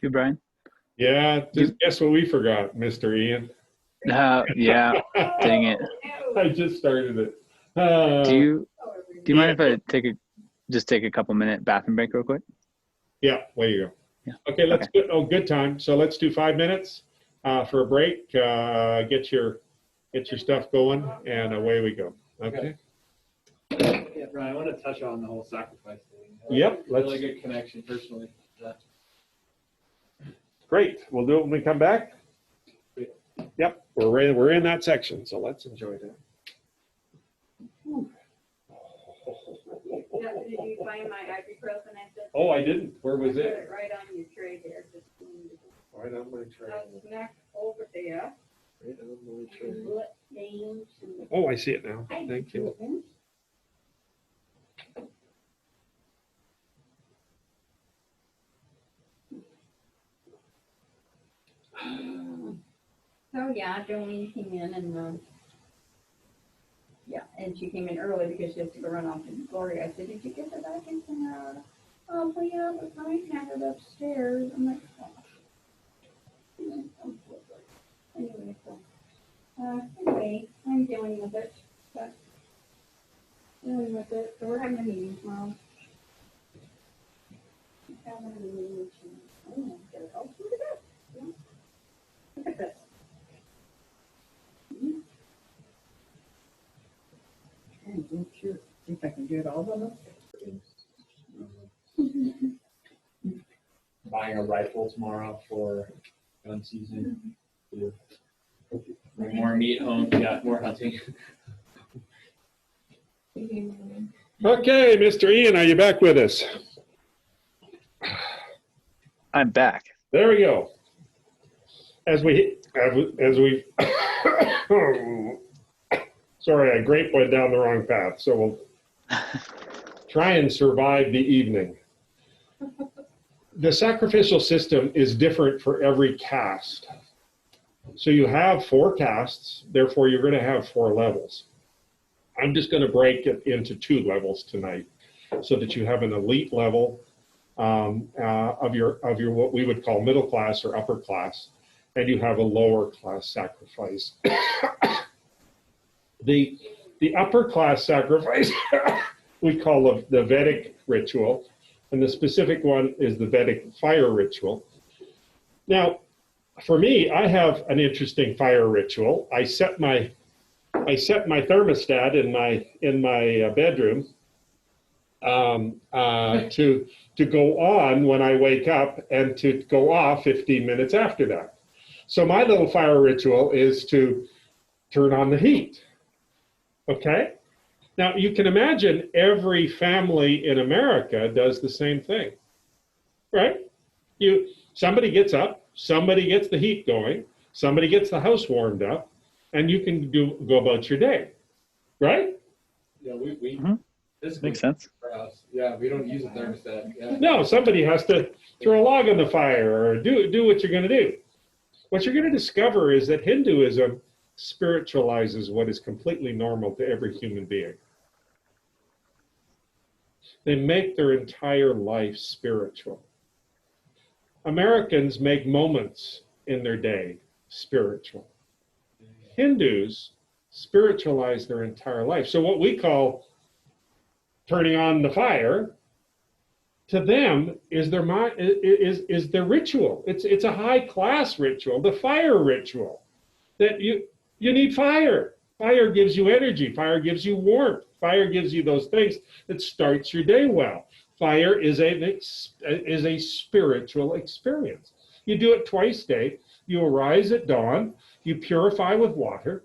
You, Brian? Yeah, just guess what we forgot, Mr. Ian. Yeah. Dang it. I just started it. Do you mind if I take a couple minute bathroom break real quick? Yeah, there you go. Yeah. Okay, let's good time. So let's do 5 minutes for a break. Get your stuff going, and away we go. Okay. Yeah, Brian, I want to touch on the whole sacrifice thing. Yep. Really good connection personally. Great. We'll do it when we come back. Yep, we're in that section, so let's enjoy that. Yeah, did you find my ibuprofen? Oh, I didn't. Where was Put it? it right on your tray there. Right on my tray. Snack over there. Right on my tray. Blood stains and- Oh, I see it now. Thank you. So yeah, Jolene came in and and she came in early because she has to go run off to Gloria. I said, "Did you get the vacuum cleaner out?" "Oh, well, yeah, but mine had it upstairs." I'm like, "Oh." Anyway, I'm dealing with it. So we're having a meeting tomorrow. Having a meeting. Oh, get it all sorted out. Yeah. Look at this. And don't you think I can get all of them? Buying a rifle tomorrow for gun season. Bring more meat home. Yeah, more hunting. Okay, Mr. Ian, are you back with us? I'm back. There we go. As we sorry, I grape went down the wrong path, so we'll try and survive the evening. The sacrificial system is different for every caste. So you have 4 castes, therefore you're going to have 4 levels. I'm just going to break it into 2 levels tonight, so that you have an elite level of your what we would call middle class or upper class, and you have a lower class sacrifice. The upper class sacrifice we call the Vedic ritual, and the specific one is the Vedic fire ritual. Now, for me, I have an interesting fire ritual. I set my thermostat in my bedroom to go on when I wake up and to go off 15 minutes after that. So my little fire ritual is to turn on the heat. Okay? Now you can imagine every family in America does the same thing, right? Somebody gets up, somebody gets the heat going, somebody gets the house warmed up, and you can go about your day, right? Yeah, this Makes sense. for us. Yeah, we don't use a thermostat. Yeah. No, somebody has to throw a log on the fire or do what you're going to do. What you're going to discover is that Hinduism spiritualizes what is completely normal to every human being. They make their entire life spiritual. Americans make moments in their day spiritual. Hindus spiritualize their entire life. So what we call turning on the fire, to them is their ritual. It's a high class ritual, the fire ritual. That you need fire. Fire gives you energy. Fire gives you warmth. Fire gives you those things that starts your day well. Fire is a spiritual experience. You do it twice a day. You arise at dawn. You purify with water.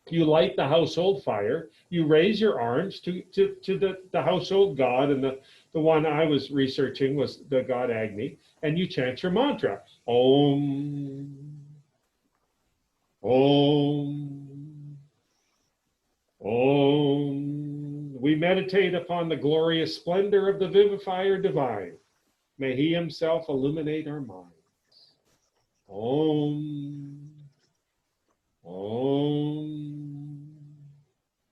You light the household fire. You raise your arms to the household god, and the one I was researching was the god Agni, and you chant your mantra. Om, Om, Om. We meditate upon the glorious splendor of the vivifier divine. May he himself illuminate our minds. Om, Om.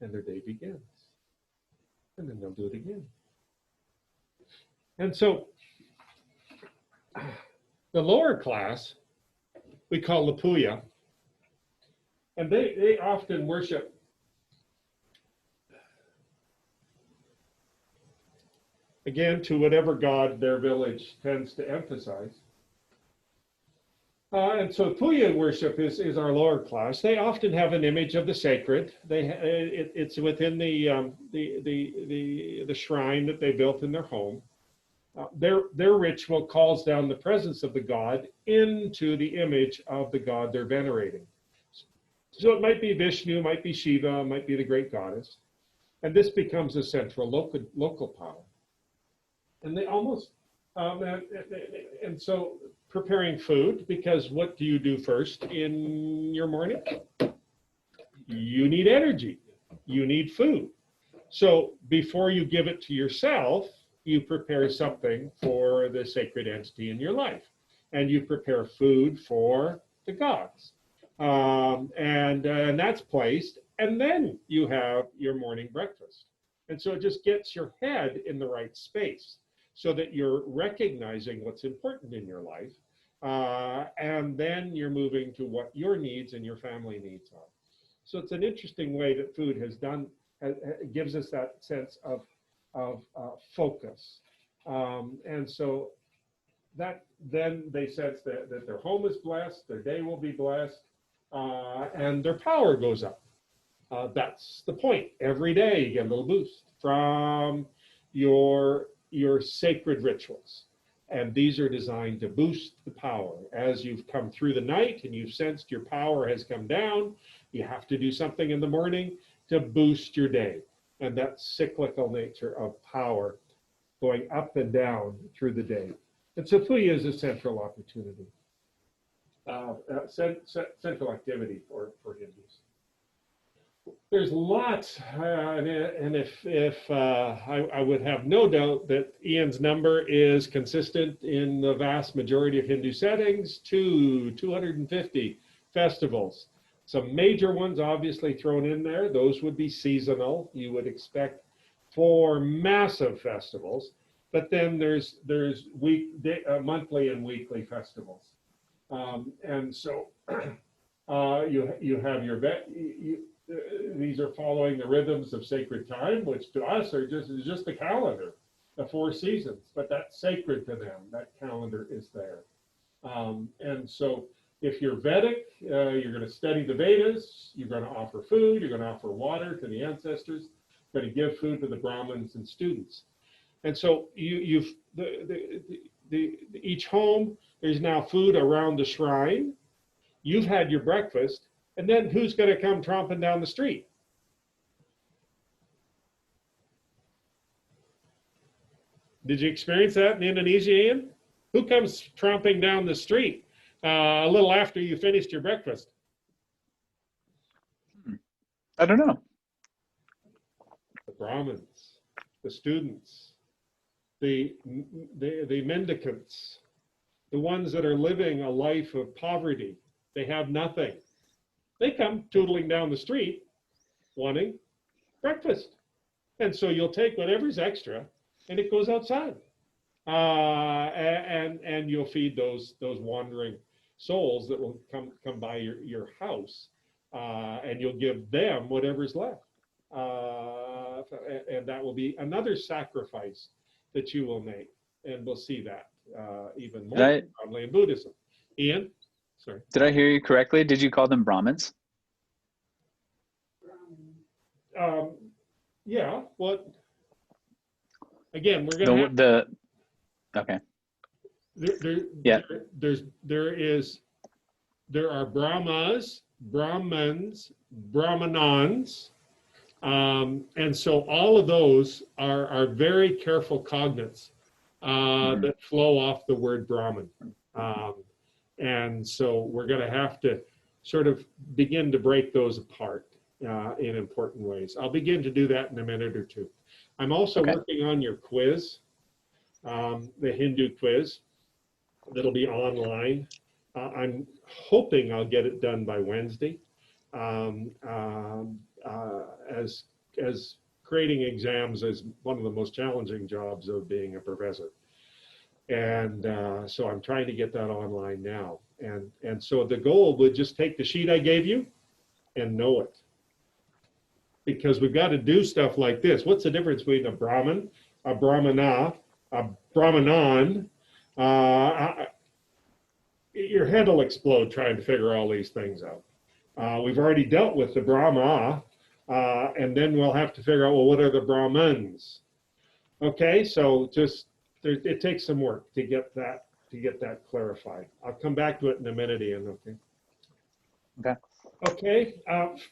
And their day begins. And then they'll do it again. And so the lower class, we call the Puya, and they often worship again to whatever god their village tends to emphasize. And so Puya worship is our lower class. They often have an image of the sacred. It's within the shrine that they built in their home. Their ritual calls down the presence of the god into the image of the god they're venerating. So it might be Vishnu, might be Shiva, might be the great goddess, and this becomes a central local power. And they almost and so preparing food, because what do you do first in your morning? You need energy. You need food. So before you give it to yourself, you prepare something for the sacred entity in your life. And you prepare food for the gods. And that's placed. And then you have your morning breakfast. And so it just gets your head in the right space so that you're recognizing what's important in your life. And then you're moving to what your needs and your family needs are. So it's an interesting way that food has done, gives us that sense of focus. And so that then they sense that their home is blessed, their day will be blessed, and their power goes up. That's the point. Every day you get a little boost from your sacred rituals. And these are designed to boost the power. As you've come through the night and you've sensed your power has come down, you have to do something in the morning to boost your day. And that cyclical nature of power going up and down through the day. And so Puya is a central opportunity, central activity for Hindus. There's lots, and if I would have no doubt that Ian's number is consistent in the vast majority of Hindu settings, 250 festivals. Some major ones obviously thrown in there. Those would be seasonal. You would expect 4 massive festivals, but then there's monthly and weekly festivals, and so you have your these are following the rhythms of sacred time, which to us are just the calendar, the 4 seasons, but that's sacred to them. That calendar is there. And so if you're Vedic, you're going to study the Vedas, you're going to offer food, you're going to offer water to the ancestors, you're going to give food to the Brahmins and students. And so each home, there's now food around the shrine. You've had your breakfast. And then who's going to come tromping down the street? Did you experience that in Indonesia, Ian? Who comes tromping down the street a little after you finished your breakfast? I don't know. The Brahmins, the students, the mendicants, the ones that are living a life of poverty. They have nothing. They come tootling down the street wanting breakfast. And so you'll take whatever's extra and it goes outside. And you'll feed those wandering souls that will come by your house, and you'll give them whatever's left. And that will be another sacrifice that you will make. And we'll see that even more probably in Buddhism. Ian? Sorry. Did I hear you correctly? Did you call them Brahmins? Yeah. Well, again, we're going to okay. There are Brahmas, Brahmins, Brahmanans, and so all of those are very careful cognates that flow off the word Brahman. And so we're going to have to sort of begin to break those apart in important ways. I'll begin to do that in a minute or two. I'm also working on your quiz, the Hindu quiz, that'll be online. I'm hoping I'll get it done by Wednesday. As creating exams is one of the most challenging jobs of being a professor. And so I'm trying to get that online now. And so the goal would just take the sheet I gave you and know it. Because we've got to do stuff like this. What's the difference between a Brahmin, a Brahmana, a Brahmanan? Your head will explode trying to figure all these things out. We've already dealt with the Brahma, and then we'll have to figure out, well, what are the Brahmins? Okay, so just it takes some work to get that clarified. I'll come back to it in a minute, Ian. Okay. Okay. Okay.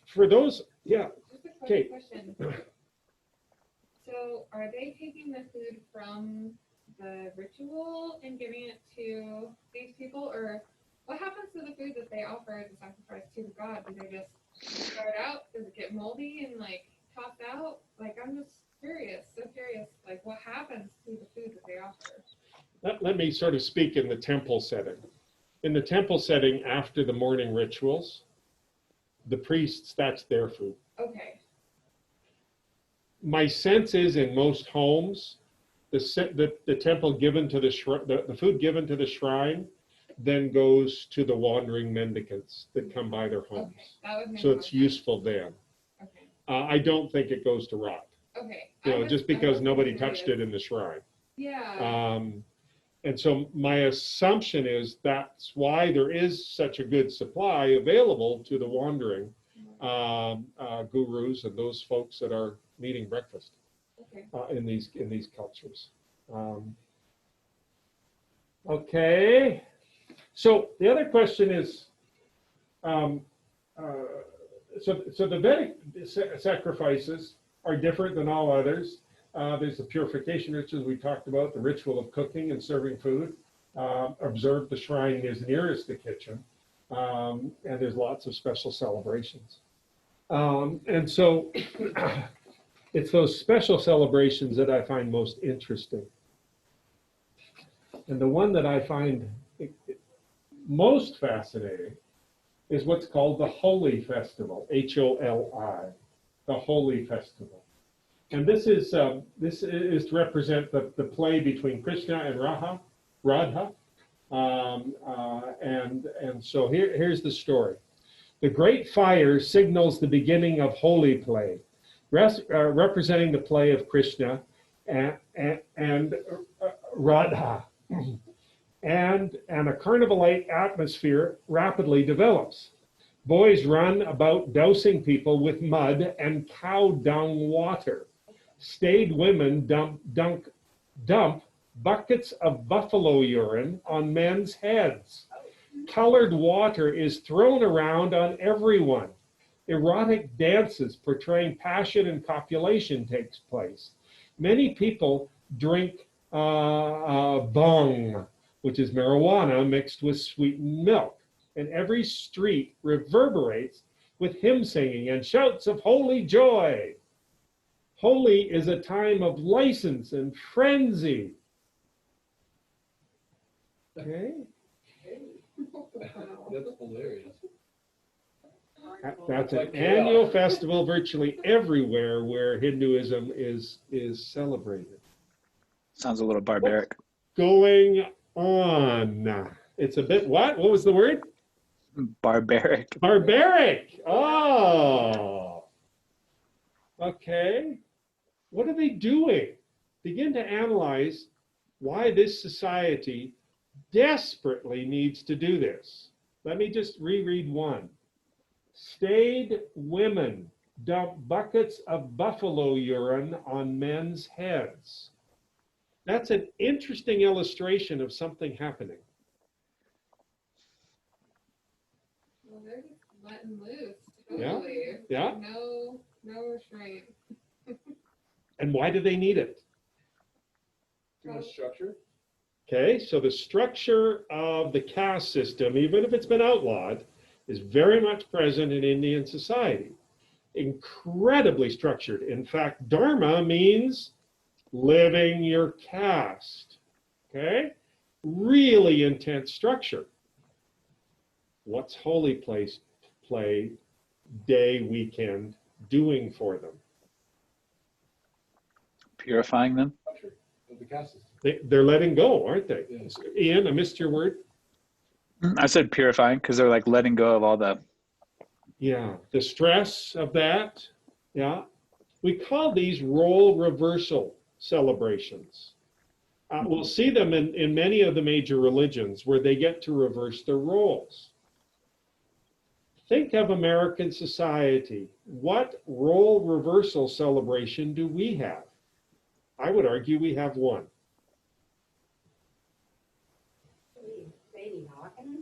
For those, yeah. Just a quick Okay. question. So are they taking the food from the ritual and giving it to these people, or what happens to the food that they offer as a sacrifice to the god? Do they just throw it out? Does it get moldy and like tossed out? Like, I'm just curious, so curious, like what happens to the food that they offer? Let me sort of speak in the temple setting. In the temple setting, after the morning rituals, the priests, that's their food. Okay. My sense is in most homes, the temple given to the food given to the shrine then goes to the wandering mendicants that come by their homes. Okay. That would make So more it's sense. useful then. Okay. I don't think it goes to rot, Okay. just because nobody touched it in the shrine. Yeah. And so my assumption is that's why there is such a good supply available to the wandering gurus and those folks that are needing breakfast Okay. in these cultures. Okay, so the other question is, so the Vedic sacrifices are different than all others. There's the purification rituals we talked about, the ritual of cooking and serving food. Observe the shrine is nearest the kitchen, and there's lots of special celebrations. And so it's those special celebrations that I find most interesting. And the one that I find most fascinating is what's called the Holi Festival, H-O-L-I, the Holi Festival. And this is to represent the play between Krishna and Radha. And so here's the story. The great fire signals the beginning of Holi play, representing the play of Krishna and Radha. And a carnival-like atmosphere rapidly develops. Boys run about dousing people with mud and cow dung water. Staid women dump buckets of buffalo urine on men's heads. Colored water is thrown around on everyone. Erotic dances portraying passion and copulation takes place. Many people drink bhang, which is marijuana mixed with sweetened milk. And every street reverberates with hymn singing and shouts of holy joy. Holi is a time of license and frenzy. Okay? That's hilarious. That's an annual festival virtually everywhere where Hinduism is celebrated. Sounds a little barbaric. Going on. It's a bit what? What was the word? Barbaric. Barbaric. Oh. Okay. What are they doing? Begin to analyze why this society desperately needs to do this. Let me just reread one. Staid women dump buckets of buffalo urine on men's heads. That's an interesting illustration of something happening. Well, they're just letting loose. Yeah. Totally. Yeah. No restraint. And why do they need it? Too much structure? Okay, so the structure of the caste system, even if it's been outlawed, is very much present in Indian society. Incredibly structured. In fact, dharma means living your caste. Okay? Really intense structure. What's Holi play day, weekend doing for them? Purifying them. Structure of the caste system. They're letting go, aren't they? Yes. Ian, I missed your word. I said purifying because they're like letting go of all the. Yeah, the stress of that. Yeah. We call these role reversal celebrations. We'll see them in many of the major religions where they get to reverse their roles. Think of American society. What role reversal celebration do we have? I would argue we have one. Sadie Hawkins?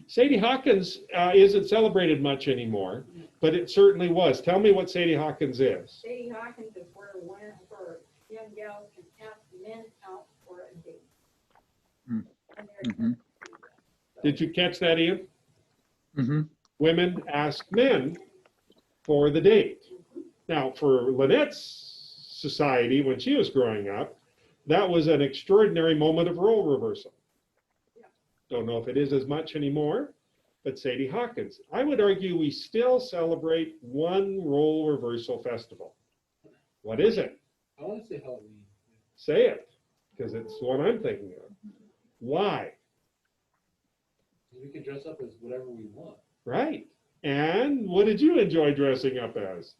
Sadie Hawkins isn't celebrated much anymore, but it certainly was. Tell me what Sadie Hawkins is. Sadie Hawkins is where young gals can ask men out for a date. Mm. And they're- Mhm. Did you catch that, Ian? Mm-hmm. Women ask men for the date. Now, for Lynette's society, when she was growing up, that was an extraordinary moment of role reversal. Don't know if it is as much anymore, but Sadie Hawkins. I would argue we still celebrate one role reversal festival. What is it? I want to say Halloween. Say it, because it's the one I'm thinking of. Why? We can dress up as whatever we want. Right. And what did you enjoy dressing up as?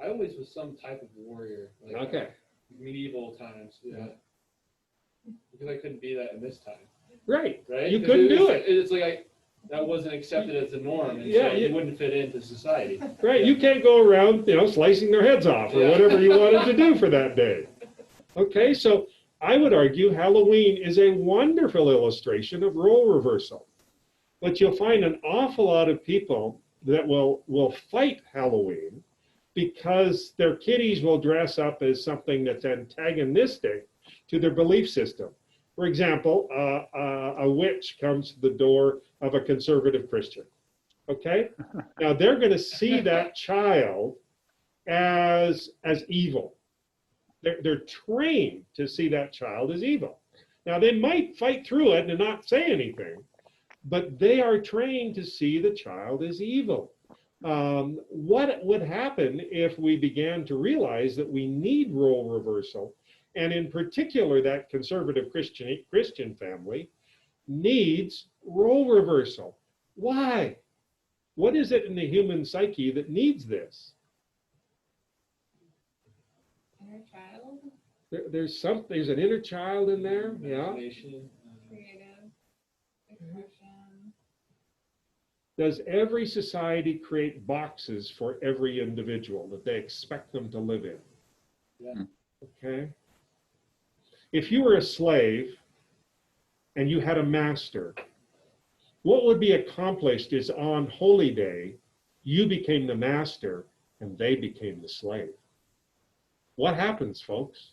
I always was some type of warrior. Like Okay. Medieval times. Yeah. Because I couldn't be that in this time. Right. Right? You 'Cause couldn't do it's- It's like that wasn't accepted as the norm, and Yeah, so you- you wouldn't fit into society. Right. You can't go around, slicing their heads off or Yeah. whatever you wanted to do for that day. Okay. So I would argue Halloween is a wonderful illustration of role reversal. But you'll find an awful lot of people that will fight Halloween because their kiddies will dress up as something that's antagonistic to their belief system. For example, a witch comes to the door of a conservative Christian. Okay? Now they're going to see that child as evil. They're trained to see that child as evil. Now they might fight through it and not say anything, but they are trained to see the child as evil. What would happen if we began to realize that we need role reversal, and in particular that conservative Christian family needs role reversal? Why? What is it in the human psyche that needs this? Inner child, There's an inner child in there, yeah. Imagination, creative expression. Does every society create boxes for every individual that they expect them to live in? Yeah. Okay. If you were a slave and you had a master, what would be accomplished is on Holy Day, you became the master and they became the slave. What happens, folks?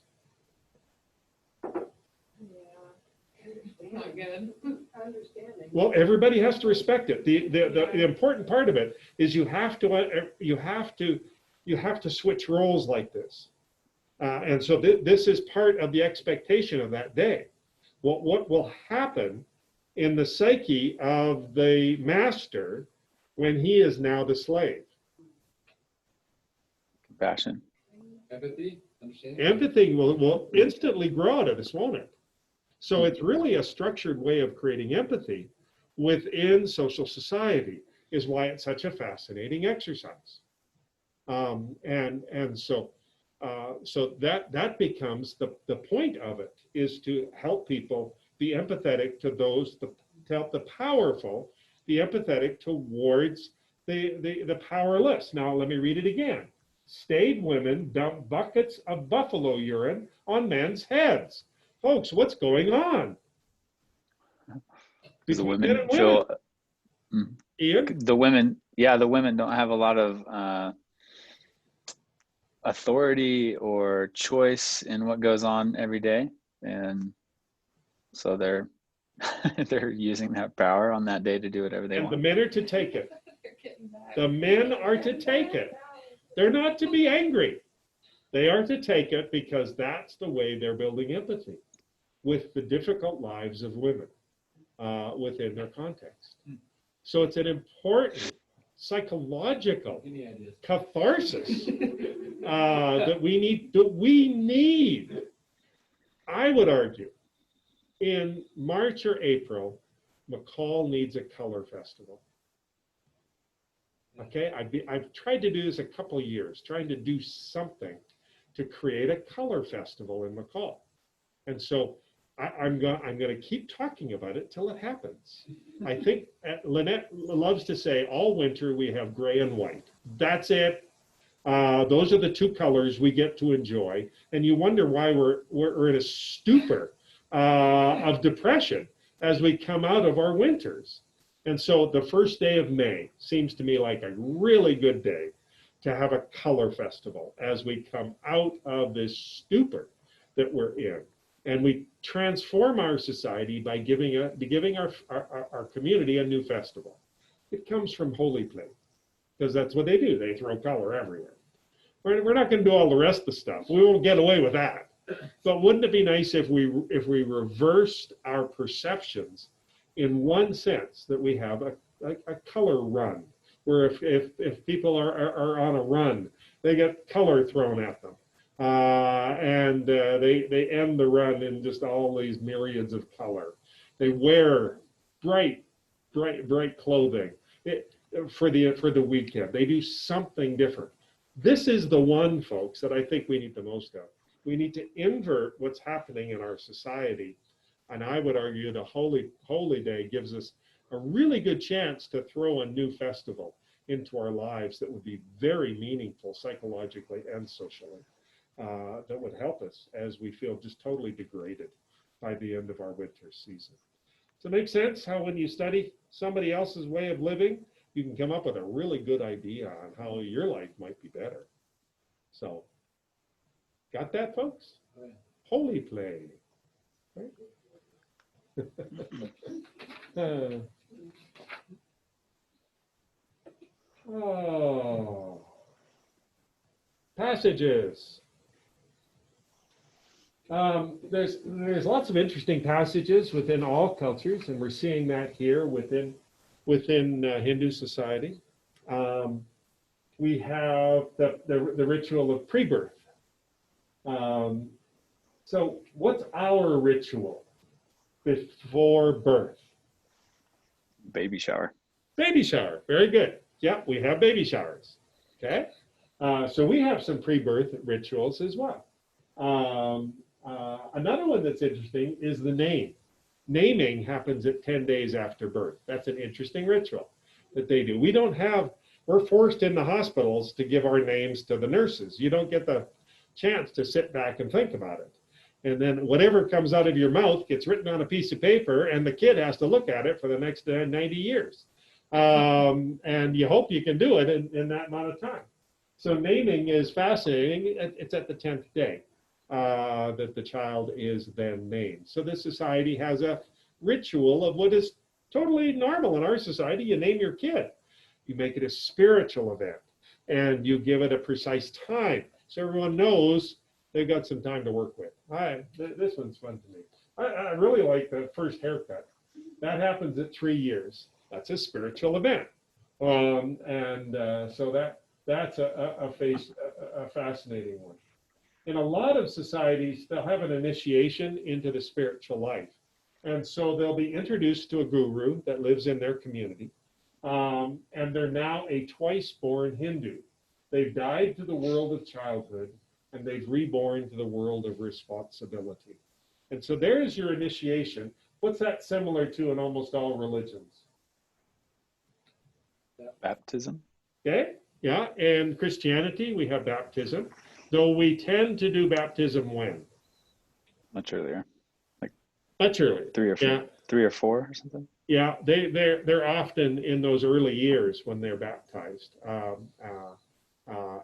Not good. Understanding. Well, everybody has to respect it. The important part of it is you have to switch roles like this, and so this is part of the expectation of that day. What will happen in the psyche of the master when he is now the slave? Compassion. empathy, understanding. Empathy will instantly grow out of this, won't it? So it's really a structured way of creating empathy within social society, is why it's such a fascinating exercise. And so that becomes the point of it, is to help people be empathetic to those, to help the powerful be empathetic towards the powerless. Now let me read it again. Staid women dump buckets of buffalo urine on men's heads. Folks, what's going on? Because the Between men women and feel Ian? the women don't have a lot of authority or choice in what goes on every day, and so they're they're using that power on that day to do whatever they And the want. men are to take it. They're getting back. The men are to take it. They're not to be angry. They are to take it because that's the way they're building empathy with the difficult lives of women within their context. So it's an important psychological Any ideas? catharsis that we need I would argue in March or April, McCall needs a color festival. Okay, I've tried to do this a couple of years, trying to do something to create a color festival in McCall. And so I'm going to keep talking about it till it happens. I think Lynette loves to say all winter we have gray and white. That's it. Those are the two colors we get to enjoy. And you wonder why we're in a stupor of depression as we come out of our winters. And so the first day of May seems to me like a really good day to have a color festival as we come out of this stupor that we're in. And we transform our society by giving our community a new festival. It comes from Holy Play, because that's what they do. They throw color everywhere. We're not going to do all the rest of the stuff. We won't get away with that. But wouldn't it be nice if we reversed our perceptions in one sense, that we have a color run, where if people are on a run, they get color thrown at them. And they end the run in just all these myriads of color. They wear bright clothing for the weekend. They do something different. This is the one, folks, that I think we need the most of. We need to invert what's happening in our society. And I would argue the Holy Day gives us a really good chance to throw a new festival into our lives that would be very meaningful psychologically and socially. That would help us as we feel just totally degraded by the end of our winter season. Does it make sense how when you study somebody else's way of living, you can come up with a really good idea on how your life might be better? So, got that, folks? Holy Play. Right? Passages. There's lots of interesting passages within all cultures, and we're seeing that here within Hindu society. We have the ritual of pre-birth. So what's our ritual before birth? Baby shower. Baby shower. Very good. Yeah, we have baby showers. Okay. So we have some pre-birth rituals as well. Another one that's interesting is the name. Naming happens at 10 days after birth. That's an interesting ritual that they do. We're forced in the hospitals to give our names to the nurses. You don't get the chance to sit back and think about it. And then whatever comes out of your mouth gets written on a piece of paper, and the kid has to look at it for the next 90 years. And you hope you can do it in that amount of time. So naming is fascinating. It's at the 10th day that the child is then named. So this society has a ritual of what is totally normal in our society. You name your kid. You make it a spiritual event, and you give it a precise time so everyone knows they've got some time to work with. This one's fun to me. I really like the first haircut. That happens at 3 years. That's a spiritual event. So that's a fascinating one. In a lot of societies, they'll have an initiation into the spiritual life. And so they'll be introduced to a guru that lives in their community. And they're now a twice-born Hindu. They've died to the world of childhood, and they've reborn to the world of responsibility. And so there's your initiation. What's that similar to in almost all religions? Baptism. Okay, yeah, and Christianity, we have baptism, though we tend to do baptism when? Much earlier. Much earlier. 3 or 4, Yeah. 3 or 4 or something. Yeah, they're often in those early years when they're baptized.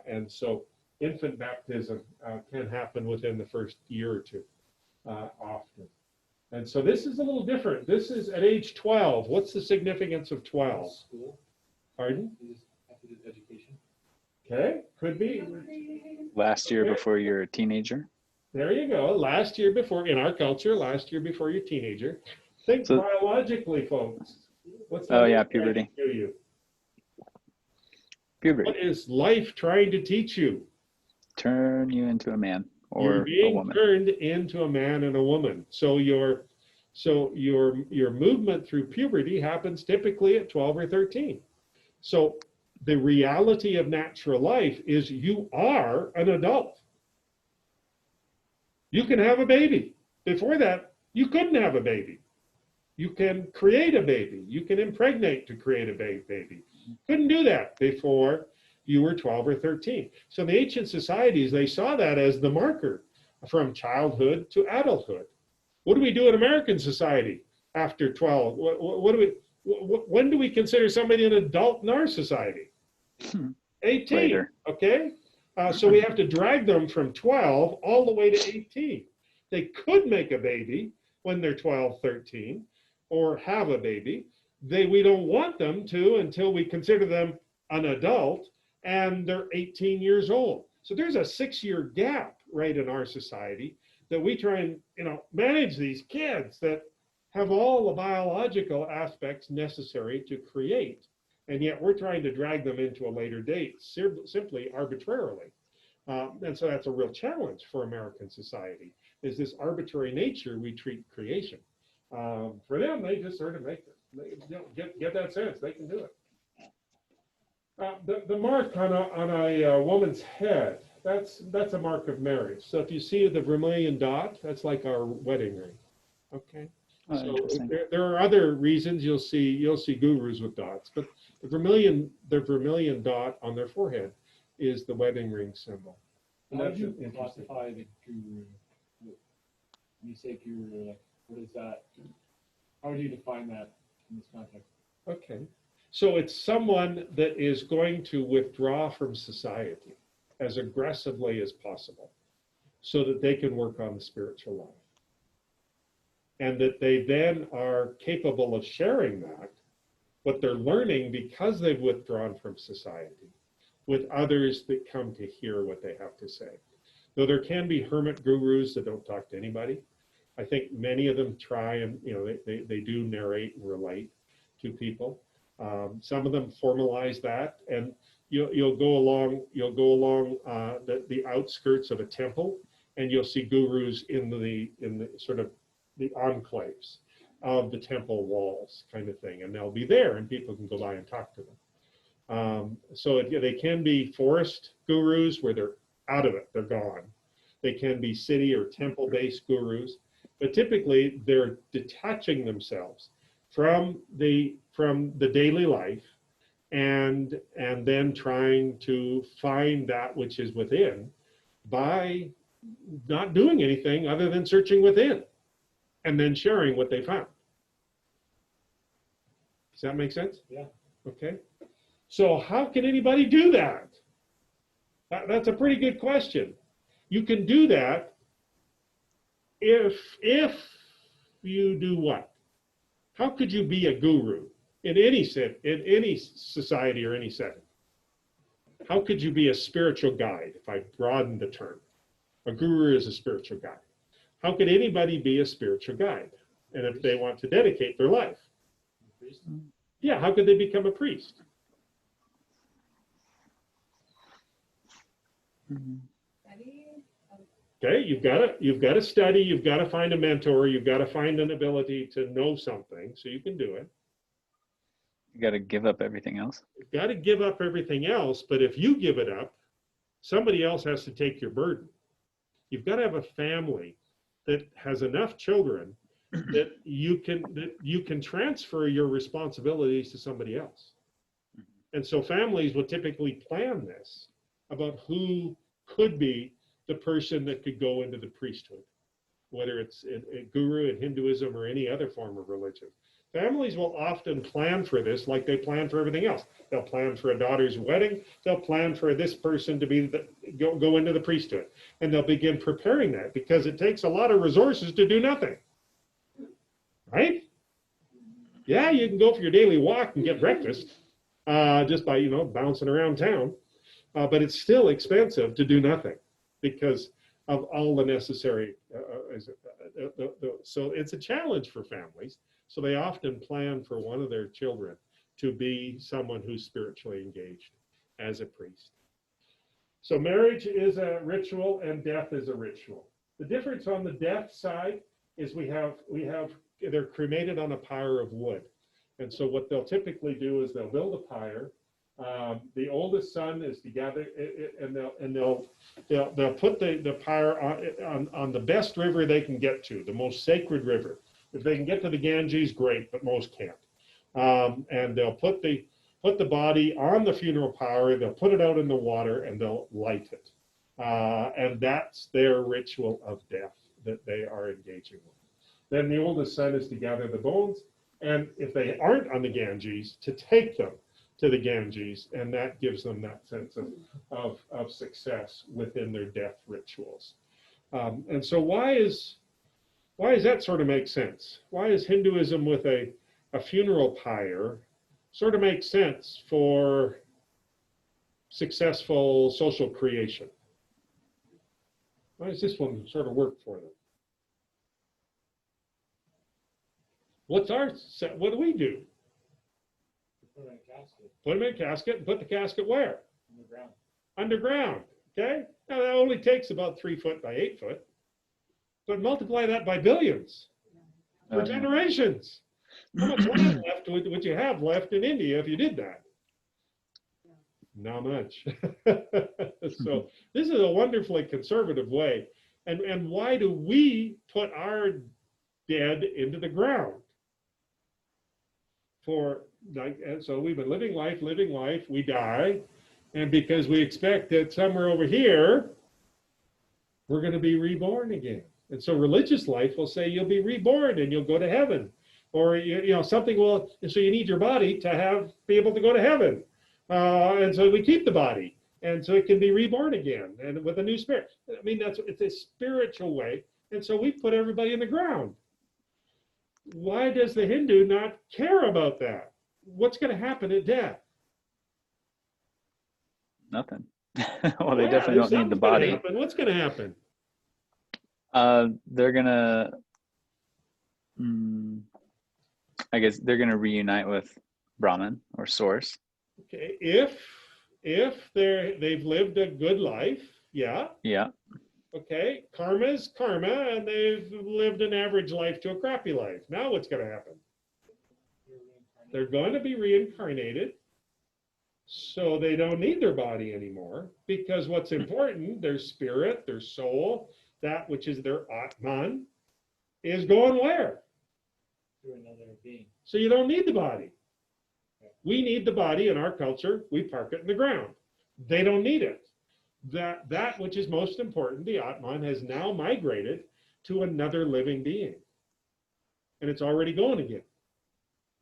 And so infant baptism can happen within the first year or two, often. And so this is a little different. This is at age 12. What's the significance of 12? School. Pardon? You just have to do education. Okay, could be. Last year Okay. before you're a teenager. There you go. Last year before, in our culture, last year before you're a teenager. Think So- biologically, folks. What's Oh, life yeah, trying puberty. to do you? Puberty. What is life trying to teach you? Turn you into a man or you're a being woman. turned into a man and a woman. So your movement through puberty happens typically at 12 or 13. So the reality of natural life is you are an adult. You can have a baby. Before that, you couldn't have a baby. You can create a baby. You can impregnate to create a baby. Couldn't do that before you were 12 or 13. So in the ancient societies, they saw that as the marker from childhood to adulthood. What do we do in American society after 12? When do we consider somebody an adult in our society? 18, Later. okay? So we have to drag them from 12 all the way to 18. They could make a baby when they're 12, 13, or have a baby. We don't want them to until we consider them an adult and they're 18 years old. So there's a 6-year gap right in our society that we try and manage these kids that have all the biological aspects necessary to create. And yet we're trying to drag them into a later date simply arbitrarily. And so that's a real challenge for American society, is this arbitrary nature we treat creation. For them, they just sort of make it. Get that sense, they can do it. The mark on a woman's head, that's a mark of marriage. So if you see the vermilion dot, that's like our wedding ring. Okay. Oh, So interesting. there are other reasons you'll see gurus with dots, but the vermilion dot on their forehead is the wedding ring symbol. And How that's would you interesting. classify the guru? When you say guru, like, what is that? How would you define that in this context? Okay. So it's someone that is going to withdraw from society as aggressively as possible so that they can work on the spiritual life. And that they then are capable of sharing that, what they're learning because they've withdrawn from society, with others that come to hear what they have to say. Though there can be hermit gurus that don't talk to anybody. I think many of them try and, they do narrate and relate to people. Some of them formalize that, and you'll go along the outskirts of a temple, and you'll see gurus in the sort of the enclaves of the temple walls, kind of thing, and they'll be there, and people can go by and talk to them. So they can be forest gurus where they're out of it, they're gone. They can be city or temple-based gurus, but typically they're detaching themselves from the daily life and then trying to find that which is within by not doing anything other than searching within and then sharing what they found. Does that make sense? Yeah. Okay. So how can anybody do that? That's a pretty good question. You can do that if you do what? How could you be a guru in any society or any setting? How could you be a spiritual guide, if I broaden the term? A guru is a spiritual guide. How could anybody be a spiritual guide? And if they want to dedicate their life? Yeah, how could they become a priest? Study. Okay, you've got to study, you've got to find a mentor, you've got to find an ability to know something so you can do it. You got to give up everything else. You've got to give up everything else, but if you give it up, somebody else has to take your burden. You've got to have a family that has enough children that you can transfer your responsibilities to somebody else. And so families will typically plan this about who could be the person that could go into the priesthood, whether it's a guru in Hinduism or any other form of religion. Families will often plan for this like they plan for everything else. They'll plan for a daughter's wedding. They'll plan for this person to be go into the priesthood. And they'll begin preparing that because it takes a lot of resources to do nothing. Right? Yeah, you can go for your daily walk and get breakfast just by, bouncing around town. But it's still expensive to do nothing because of all the necessary. So it's a challenge for families. So they often plan for one of their children to be someone who's spiritually engaged as a priest. So marriage is a ritual and death is a ritual. The difference on the death side is they're cremated on a pyre of wood. And so what they'll typically do is they'll build a pyre. The oldest son is to gather, and they'll put the pyre on the best river they can get to, the most sacred river. If they can get to the Ganges, great, but most can't. And they'll put the body on the funeral pyre, they'll put it out in the water, and they'll light it. And that's their ritual of death that they are engaging with. Then the oldest son is to gather the bones, and if they aren't on the Ganges, to take them to the Ganges, and that gives them that sense of success within their death rituals. And so why does that sort of make sense? Why is Hinduism with a funeral pyre sort of make sense for successful social creation? Why does this one sort of work for them? What do we do? Put in a casket. Put them in a casket, and put the casket where? Underground. Underground, okay? Now that only takes about 3 foot by 8 foot, but multiply that by billions for generations. How much land left would you have left in India if you did that? Not much. So this is a wonderfully conservative way. And why do we put our dead into the ground? And so we've been living life, we die, and because we expect that somewhere over here, we're going to be reborn again. And so religious life will say you'll be reborn and you'll go to heaven. Or something will, and so you need your body to be able to go to heaven. And so we keep the body, and so it can be reborn again, and with a new spirit. I mean, it's a spiritual way, and so we put everybody in the ground. Why does the Hindu not care about that? What's going to happen at death? Nothing. Well, they definitely don't need the body. What's going to happen? They're gonna, I guess they're gonna reunite with Brahman or Source. Okay, if they've lived a good life, yeah. Yeah. Okay, karma is karma, and they've lived an average life to a crappy life. Now what's going to happen? They're going to be reincarnated, so they don't need their body anymore, because what's important, their spirit, their soul, that which is their Atman, is going where? To another being. So you don't need the body. We need the body in our culture. We park it in the ground. They don't need it. That which is most important, the Atman, has now migrated to another living being. And it's already going again.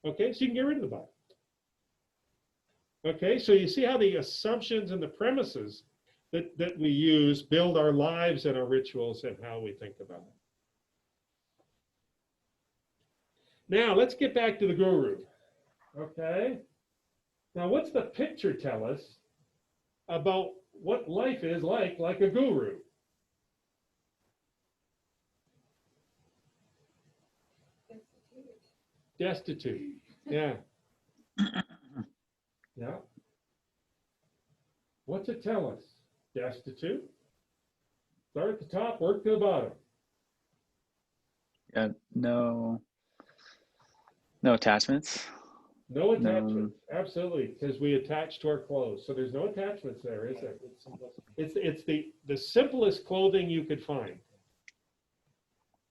Okay, so you can get rid of the body. Okay, so you see how the assumptions and the premises that we use build our lives and our rituals and how we think about it. Now, let's get back to the guru. Okay, now what's the picture tell us about what life is like a guru? Destitute. Yeah. Yeah. What's it tell us? Destitute. Start at the top, work to the bottom. Yeah. No attachments. No attachments, absolutely, because we attach to our clothes. So there's no attachments there, is there? It's the simplest clothing you could find.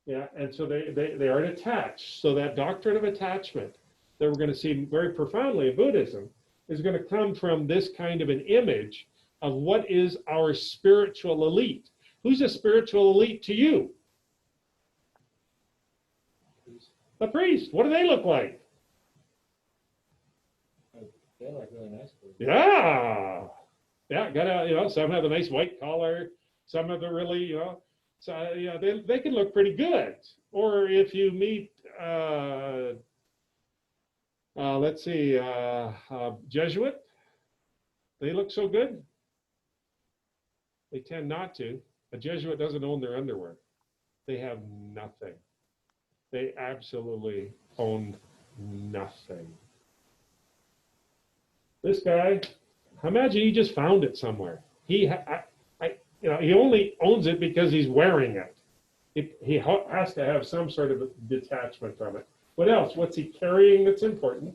Yeah, and so they aren't attached. So that doctrine of attachment that we're going to see very profoundly in Buddhism is going to come from this kind of an image of what is our spiritual elite. Who's a spiritual elite to you? A priest. What do they look like? They look really nice. Yeah. Yeah, some have a nice white collar, some have a really, so they can look pretty good. Or if you meet, let's see, Jesuit, they look so good. They tend not to. A Jesuit doesn't own their underwear. They have nothing. They absolutely own nothing. This guy, imagine he just found it somewhere. he only owns it because he's wearing it. He has to have some sort of a detachment from it. What else? What's he carrying that's important?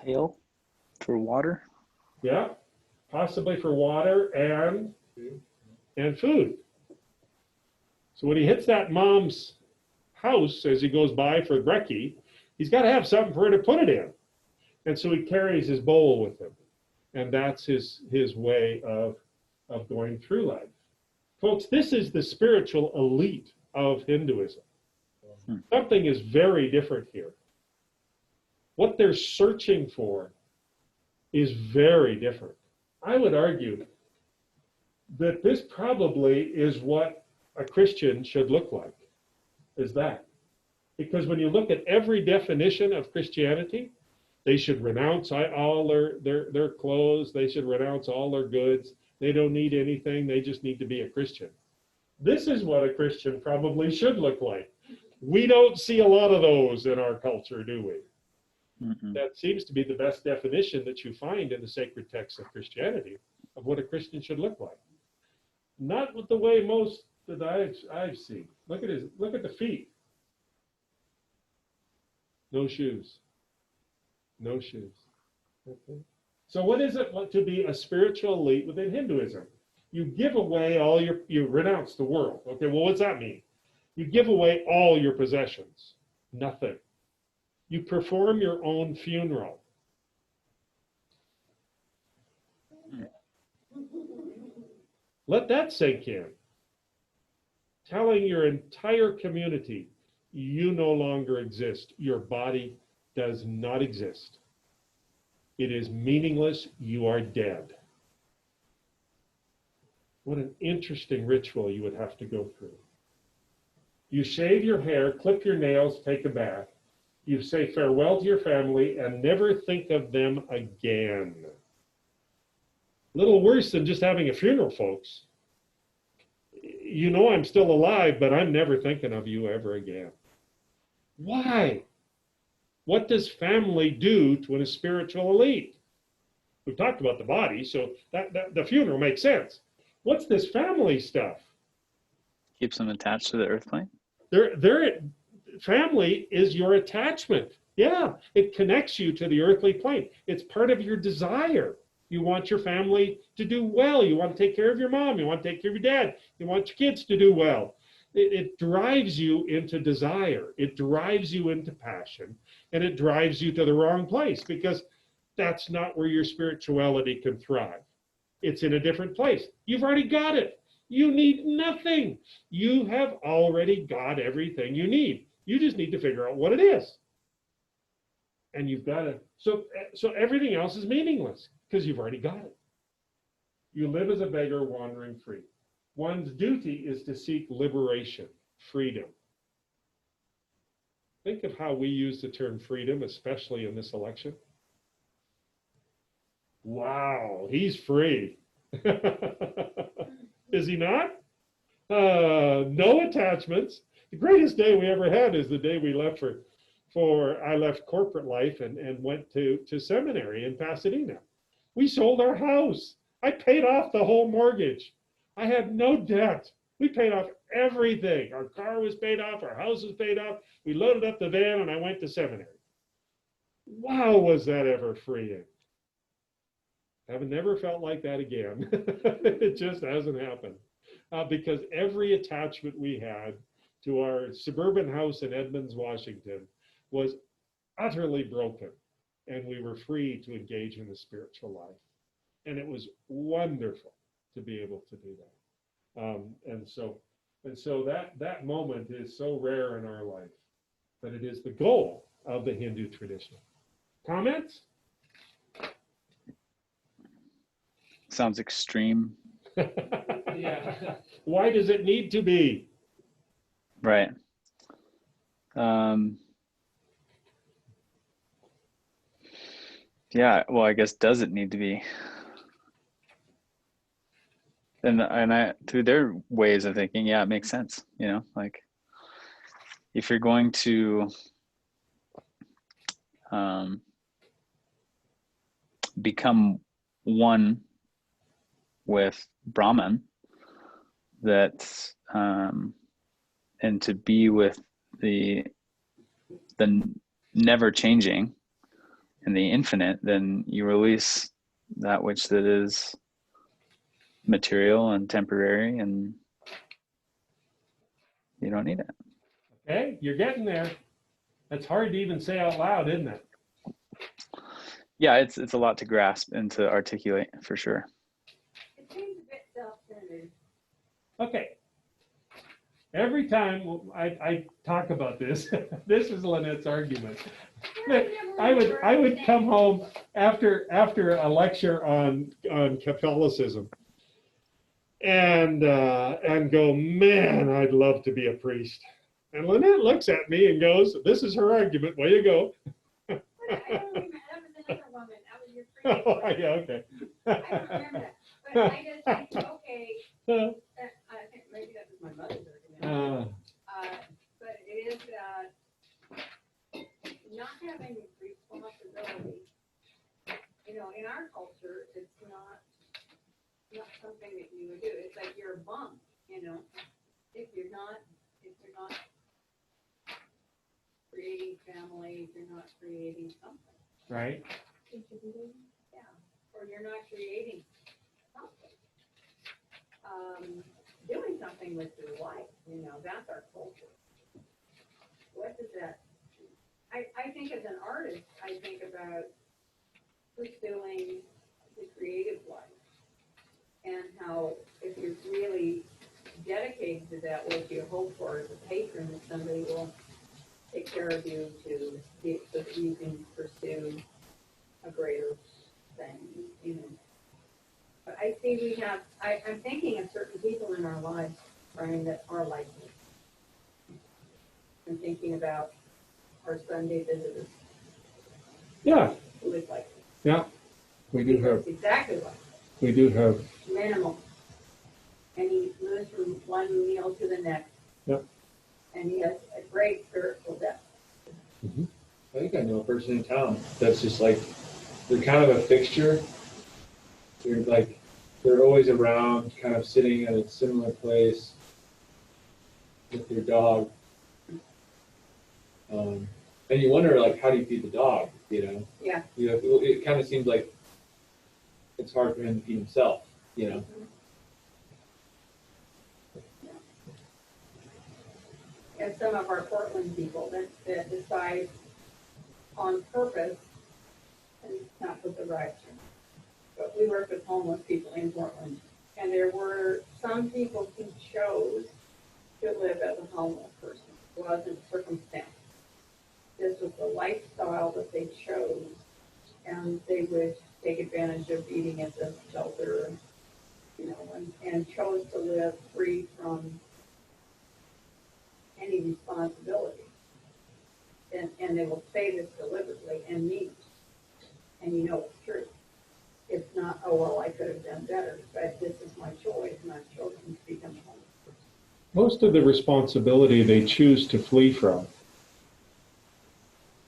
Pail for water. Yeah, possibly for water and food. So when he hits that mom's house as he goes by for brekkie, he's got to have something for her to put it in. And so he carries his bowl with him. And that's his way of going through life. Folks, this is the spiritual elite of Hinduism. Something is very different here. What they're searching for is very different. I would argue that this probably is what a Christian should look like, is that. Because when you look at every definition of Christianity, they should renounce all their clothes, they should renounce all their goods, they don't need anything, they just need to be a Christian. This is what a Christian probably should look like. We don't see a lot of those in our culture, do we? Mm-mm. That seems to be the best definition that you find in the sacred texts of Christianity of what a Christian should look like. Not with the way most that I've seen. Look at the feet. No shoes. No shoes. Okay. So what is it to be a spiritual elite within Hinduism? You give away you renounce the world. Okay, well, what's that mean? You give away all your possessions. Nothing. You perform your own funeral. Let that sink in. Telling your entire community, you no longer exist. Your body does not exist. It is meaningless. You are dead. What an interesting ritual you would have to go through. You shave your hair, clip your nails, take a bath. You say farewell to your family and never think of them again. A little worse than just having a funeral, folks. You know I'm still alive, but I'm never thinking of you ever again. Why? What does family do to a spiritual elite? We've talked about the body, so that the funeral makes sense. What's this family stuff? Keeps them attached to the earth plane. Their family is your attachment. Yeah, it connects you to the earthly plane. It's part of your desire. You want your family to do well. You want to take care of your mom. You want to take care of your dad. You want your kids to do well. It drives you into desire. It drives you into passion. And it drives you to the wrong place because that's not where your spirituality can thrive. It's in a different place. You've already got it. You need nothing. You have already got everything you need. You just need to figure out what it is. And you've got to, so everything else is meaningless because you've already got it. You live as a beggar wandering free. One's duty is to seek liberation, freedom. Think of how we use the term freedom, especially in this election. Wow, he's free. Is he not? No attachments. The greatest day we ever had is the day we left I left corporate life and went to seminary in Pasadena. We sold our house. I paid off the whole mortgage. I had no debt. We paid off everything. Our car was paid off. Our house was paid off. We loaded up the van and I went to seminary. Wow, was that ever freeing. I've never felt like that again. It just hasn't happened. Because every attachment we had to our suburban house in Edmonds, Washington was utterly broken. And we were free to engage in the spiritual life. And it was wonderful to be able to do that. And so that moment is so rare in our life, but it is the goal of the Hindu tradition. Comments? Sounds extreme. Yeah. Why does it need to be? Right. Yeah, well, I guess does it need to be? And I through their ways of thinking, yeah, it makes sense. You know, like if you're going to become one with Brahman, that's and to be with the never changing and the infinite, then you release that which that is material and temporary, and you don't need it. Okay, you're getting there. That's hard to even say out loud, isn't it? Yeah, it's a lot to grasp and to articulate, for sure. It seems a bit self-centered. Okay. Every time I talk about this, this is Lynette's argument. I would come home after a lecture on Catholicism and go, man, I'd love to be a priest. And Lynette looks at me and goes, this is her argument. Way you go. That was another woman. That was your previous Oh, one. yeah, okay. I don't remember that. But I just think, okay, I think maybe that was my mother's argument. But it is not having responsibility. You know, in our culture, it's not something that you would do. It's like you're a bum, you know. If you're not creating family, if you're not creating something. Right. Yeah. Or you're not creating something. Doing something with your life, you know, that's our culture. What does that, I think as an artist, I think about pursuing the creative life and how if you're really dedicated to that, what you hope for as a patron, that somebody will take care of you to be, so that you can pursue a greater thing, you know. But I see we have, I'm thinking of certain people in our lives, Brian, that are like this. I'm thinking about our Sunday visitors Yeah, who is like this. yeah. We do have, It's exactly like this. we do have. Minimal. And he moves from one meal to the next. Yep. And he has a great spiritual depth. I think I know a person in town that's just like, they're kind of a fixture. They're always around, kind of sitting at a similar place with their dog. And you wonder, like, how do you feed the dog, you know? Yeah. You know, it kind of seems like it's hard for him to feed himself, you know? And some of our Portland people that decide on purpose, and not with the right term, but we work with homeless people in Portland. And there were some people who chose to live as a homeless person. It wasn't circumstance. This was the lifestyle that they chose. And they would take advantage of eating at the shelter, you know, and chose to live free from any responsibility. And they will say this deliberately and mean it. And you know it's true. It's not, oh, well, I could have done better, but this is my choice, and I've chosen to become a homeless person. Most of the responsibility they choose to flee from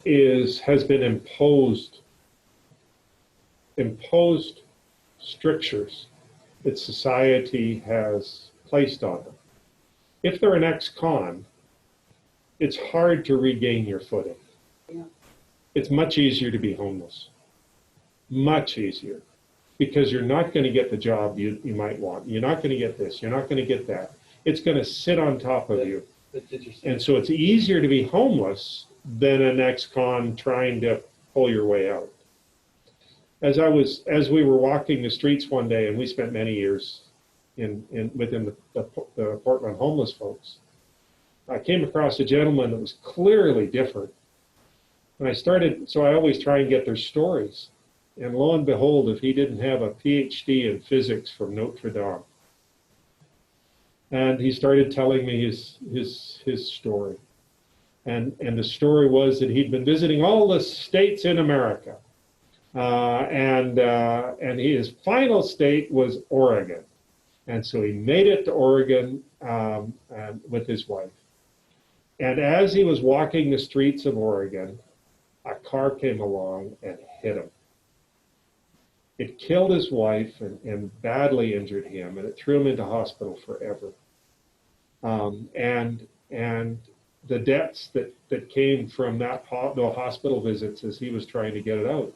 has been imposed strictures that society has placed on them. If they're an ex-con, it's hard to regain your footing. Yeah. It's much easier to be homeless. Much easier. Because you're not going to get the job you might want. You're not going to get this. You're not going to get that. It's going to sit on top of you. That's interesting. And so it's easier to be homeless than an ex-con trying to pull your way out. As we were walking the streets one day, and we spent many years within the Portland homeless folks, I came across a gentleman that was clearly different. And so I always try and get their stories. And lo and behold, if he didn't have a PhD in physics from Notre Dame. And he started telling me his story. And the story was that he'd been visiting all the states in America. And his final state was Oregon. And so he made it to Oregon with his wife. And as he was walking the streets of Oregon, a car came along and hit him. It killed his wife and badly injured him, and it threw him into hospital forever. And the debts that came from that the hospital visits as he was trying to get it out,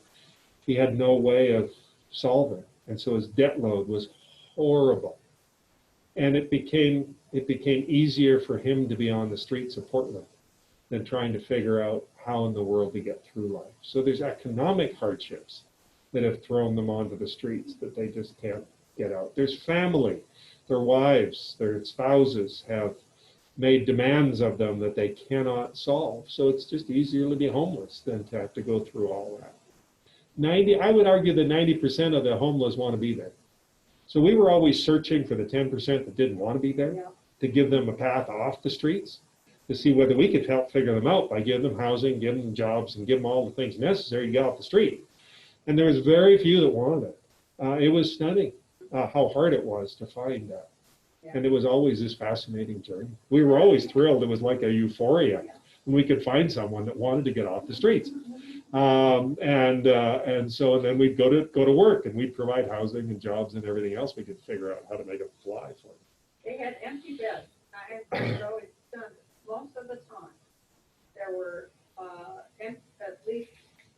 he had no way of solving. And so his debt load was horrible. And it became easier for him to be on the streets of Portland than trying to figure out how in the world to get through life. So there's economic hardships that have thrown them onto the streets that they just can't get out. There's family, their wives, their spouses have made demands of them that they cannot solve. So it's just easier to be homeless than to have to go through all that. I would argue that 90% of the homeless want to be there. So we were always searching for the 10% that didn't want to be there, Yeah. to give them a path off the streets, to see whether we could help figure them out by giving them housing, giving them jobs, and give them all the things necessary to get off the street. And there was very few that wanted it. It was stunning how hard it was to find that. Yeah. And it was always this fascinating journey. We were always thrilled. It was like a euphoria when we could find someone that wanted to get off the streets. And so then we'd go to work, and we'd provide housing and jobs and everything else we could figure out how to make it fly for them. They had empty beds. I have to always done most of the time. There were at least,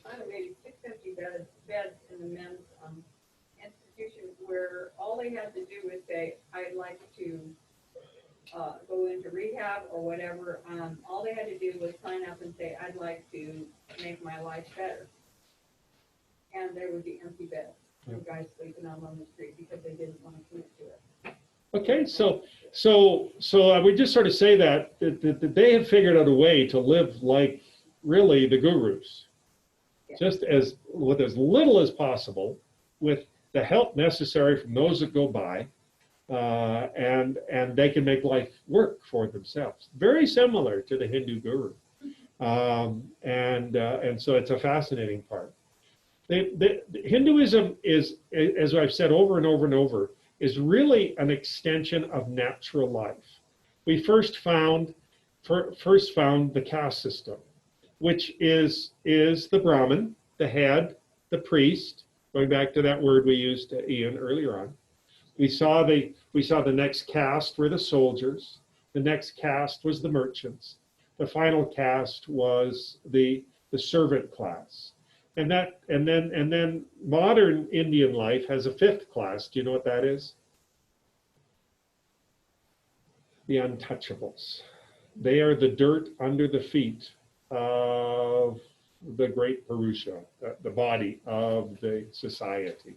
I don't know, maybe 6 empty beds in the men's institution where all they had to do was say, I'd like to go into rehab or whatever. All they had to do was sign up and say, I'd like to make my life better. And there would be empty beds. The guys sleeping out on the street because they didn't want to commit to it. Okay, so I would just sort of say that they have figured out a way to live like really the gurus, just as with as little as possible, with the help necessary from those that go by, and they can make life work for themselves. Very similar to the Hindu guru, and so it's a fascinating part. Hinduism is, as I've said over and over and over, is really an extension of natural life. We first found the caste system, which is the Brahmin, the head, the priest. Going back to that word we used, Ian, earlier on. We saw the next caste were the soldiers. The next caste was the merchants. The final caste was the servant class. And then modern Indian life has a 5th class. Do you know what that is? The untouchables. They are the dirt under the feet of the great Purusha, the body of the society.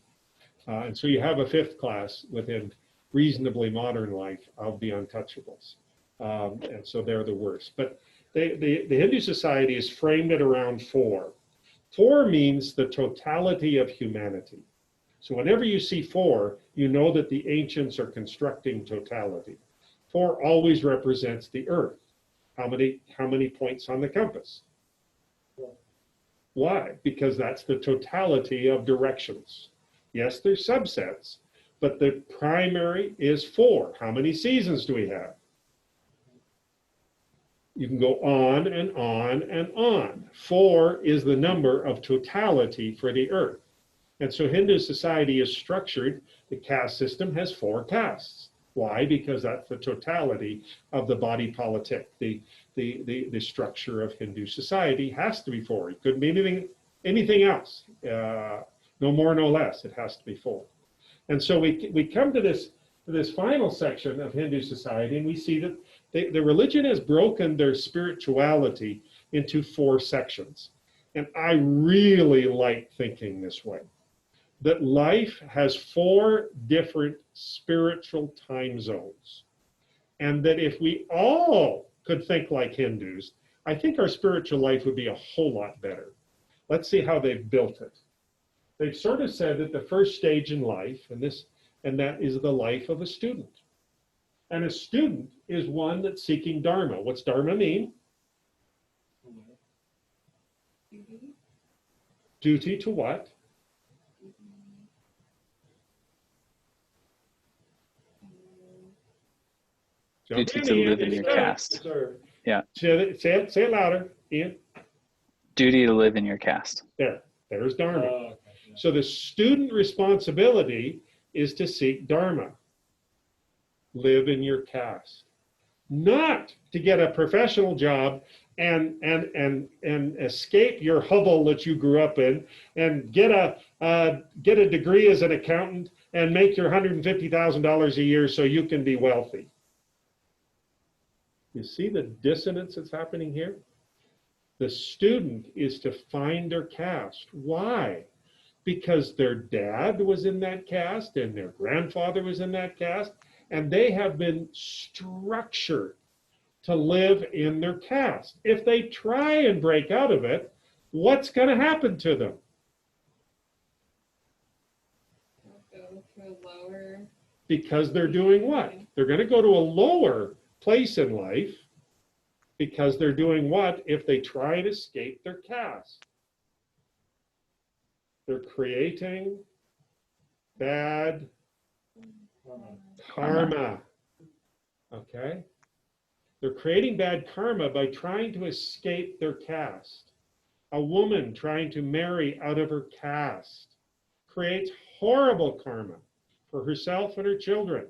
And so you have a 5th class within reasonably modern life of the untouchables. And so they're the worst. But the Hindu society is framed at around 4. 4 means the totality of humanity. So whenever you see 4, you know that the ancients are constructing totality. 4 always represents the earth. How many points on the compass? Why? Because that's the totality of directions. Yes, there's subsets, but the primary is 4. How many seasons do we have? You can go on and on and on. 4 is the number of totality for the earth. And so Hindu society is structured. The caste system has 4 castes. Why? Because that's the totality of the body politic. The structure of Hindu society has to be 4. It couldn't be anything else. No more, no less. It has to be 4. And so we come to this final section of Hindu society, and we see that the religion has broken their spirituality into 4 sections. And I really like thinking this way, that life has 4 different spiritual time zones. And that if we all could think like Hindus, I think our spiritual life would be a whole lot better. Let's see how they've built it. They've sort of said that the first stage in life, and that is the life of a student. And a student is one that's seeking Dharma. What's Dharma mean? Duty to what? Duty to live in your caste. Yeah. Say it louder, Ian. Duty to live in your caste. There's Dharma. So the student responsibility is to seek Dharma. Live in your caste. Not to get a professional job and escape your hovel that you grew up in and get a degree as an accountant and make your $150,000 a year so you can be wealthy. You see the dissonance that's happening here? The student is to find their caste. Why? Because their dad was in that caste and their grandfather was in that caste, and they have been structured to live in their caste. If they try and break out of it, what's going to happen to them? Go to a lower. Because they're doing what? They're going to go to a lower place in life because they're doing what if they try and escape their caste? They're creating bad karma. Okay? They're creating bad karma by trying to escape their caste. A woman trying to marry out of her caste creates horrible karma for herself and her children.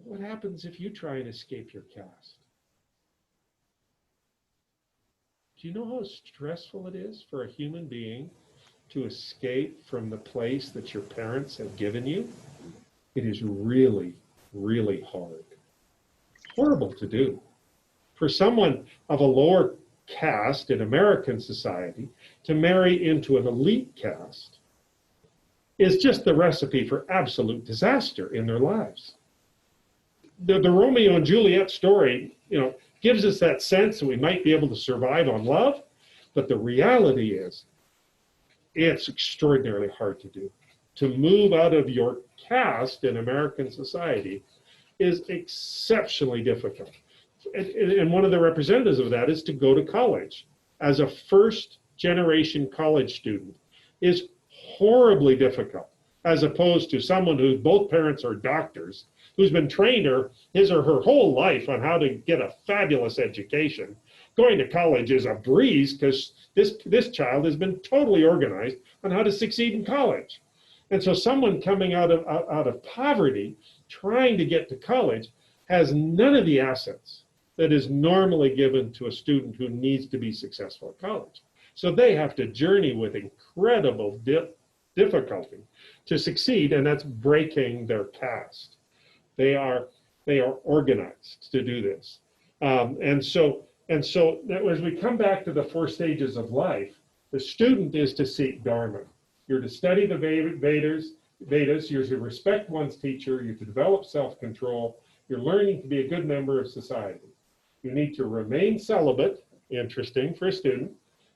What happens if you try and escape your caste? Do you know how stressful it is for a human being to escape from the place that your parents have given you? It is really, really hard. Horrible to do. For someone of a lower caste in American society to marry into an elite caste is just the recipe for absolute disaster in their lives. The Romeo and Juliet story, gives us that sense that we might be able to survive on love, but the reality is it's extraordinarily hard to do. To move out of your caste in American society is exceptionally difficult. And one of the representatives of that is to go to college. As a first-generation college student is horribly difficult, as opposed to someone whose both parents are doctors, who's been trained his or her whole life on how to get a fabulous education. Going to college is a breeze because this child has been totally organized on how to succeed in college. And so someone coming out of poverty, trying to get to college, has none of the assets that is normally given to a student who needs to be successful at college. So they have to journey with incredible difficulty to succeed, and that's breaking their caste. They are organized to do this. And so as we come back to the 4 stages of life, the student is to seek Dharma. You're to study the Vedas, you're to respect one's teacher, you're to develop self-control, you're learning to be a good member of society. You need to remain celibate, interesting for a student.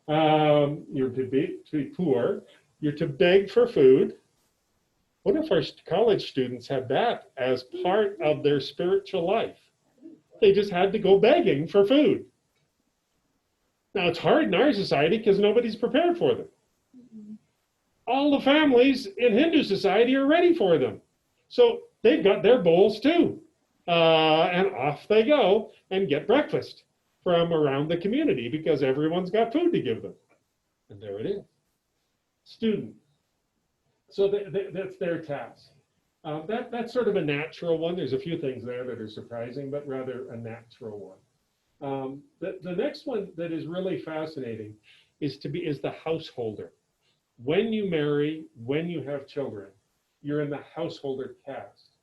You're to be poor, you're to beg for food. What if our college students had that as part of their spiritual life? They just had to go begging for food. Now, it's hard in our society because nobody's prepared for them. All the families in Hindu society are ready for them. So they've got their bowls too. And off they go and get breakfast from around the community because everyone's got food to give them. And there it is. Student. So that's their task. That's sort of a natural one. There's a few things there that are surprising, but rather a natural one. The next one that is really fascinating is the householder. When you marry, when you have children, you're in the householder caste.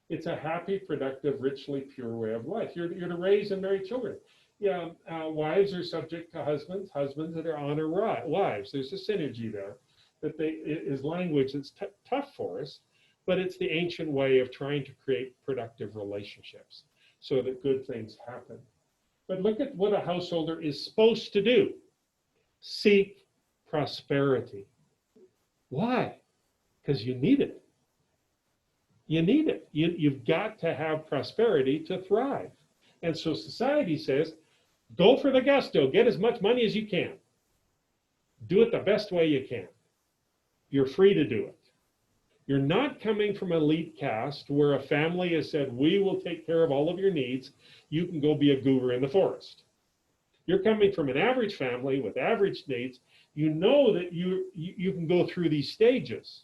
It's a happy, productive, richly pure way of life. You're to raise and marry children. Yeah, wives are subject to husbands. Husbands that are honor wives. There's a synergy there. That is language that's tough for us, but it's the ancient way of trying to create productive relationships so that good things happen. But look at what a householder is supposed to do. Seek prosperity. Why? Because you need it. You need it. You've got to have prosperity to thrive. And so society says, go for the gusto, get as much money as you can. Do it the best way you can. You're free to do it. You're not coming from elite caste where a family has said, we will take care of all of your needs. You can go be a guru in the forest. You're coming from an average family with average needs. You know that you can go through these stages.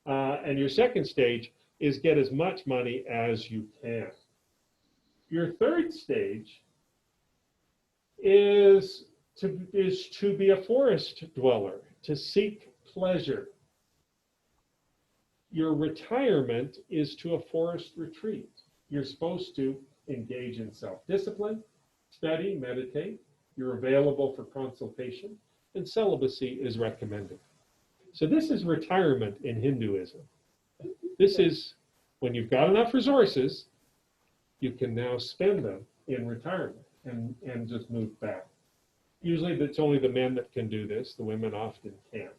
And your second stage is get as much money as you can. Your third stage is to be a forest dweller, to seek pleasure. Your retirement is to a forest retreat. You're supposed to engage in self-discipline, study, meditate. You're available for consultation, and celibacy is recommended. So this is retirement in Hinduism. This is when you've got enough resources, you can now spend them in retirement and just move back. Usually it's only the men that can do this. The women often can't,